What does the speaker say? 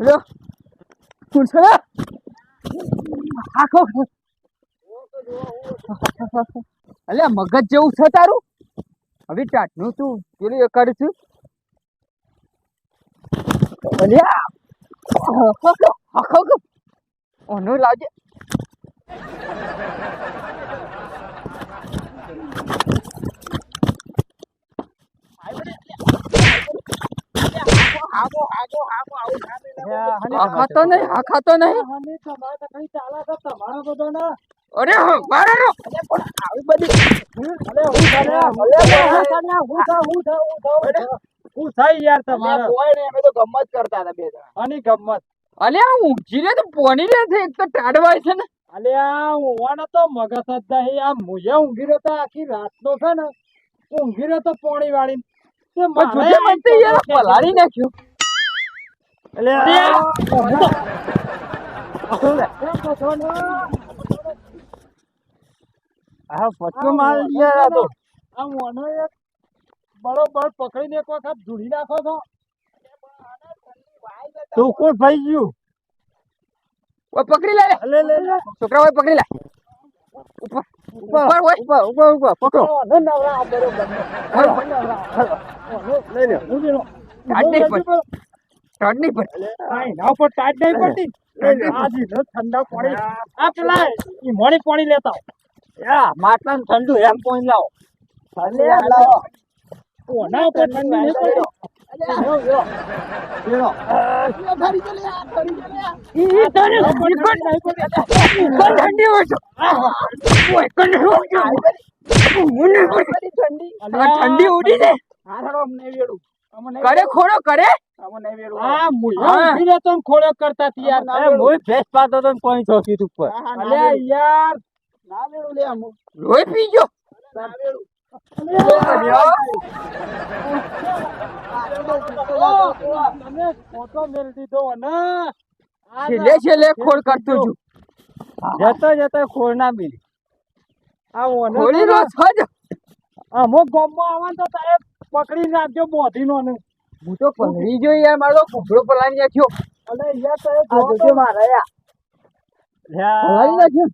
લો કુછ આખો અલે મગજ જેવું છે તારું હવે ટાટનું તું પેલું એ કર છું અલ્યા આખો ઓનો લાગે ખાતો નહીં અરે બારો આવી બધી હું થઈ યાર તમારે કોઈ નહીં અમે તો ગમત કરતા હતા બે જણા આની ગમત અલ્યા ઊંઘી રે તો પોણી રે છે એક તો ટાડવાય છે ને અલ્યા ઊંઘવાનો તો મગજ જ નહીં આ મુજે ઊંઘી રહ્યો તો આખી રાતનો છે ને ઊંઘી રહ્યો તો પોણી વાળી જોજે મને યાર પલાળી નાખ્યો આ ફટકો મારી ગયા તો આ મોનો એક બરોબર પકડીને એક વખત ધૂળી નાખો છો તું કોણ ભાઈ ગયું ઓય પકડી લે લે છોકરા ઓય પકડી લે ઉપર પકડો નવરા બરોબર લઈ લે ટાટ નહીં પડ ના ઉપર ટાઈટ નહીં પડતી આજી ઠંડા પાણી આ પેલા ઈ મોણી પાણી લેતા યા માટલા ઠંડુ એમ પાણી લાવો લાવો ઓના ઉપર ઠંડી નહીં પડતી ઠંડી ઉડી જાય કરે ખોડો કરે આ મુયા ઉભી રહેતો ને ખોળો કરતા તી યાર અરે મોય ફેસ પાતો તો કોઈ ચોકી ઉપર અલે યાર ના વેળું લે આમ લોહી પી ગયો તમે ફોટો મેલ દીધો ને છેલ્લે ખોડ કરતો છું જતો ખોળ ના બી આ ઓને ખોડી નો છજ અમુક ગામમાં આવવાનું તો તારે પકડી નાખજો બોધીનો ને હું તો પલળી ગયો યાર મારો કુકડો પલાળી નાખ્યો અલે યાર તારે જોજો મારે યાર પલાળી નાખ્યો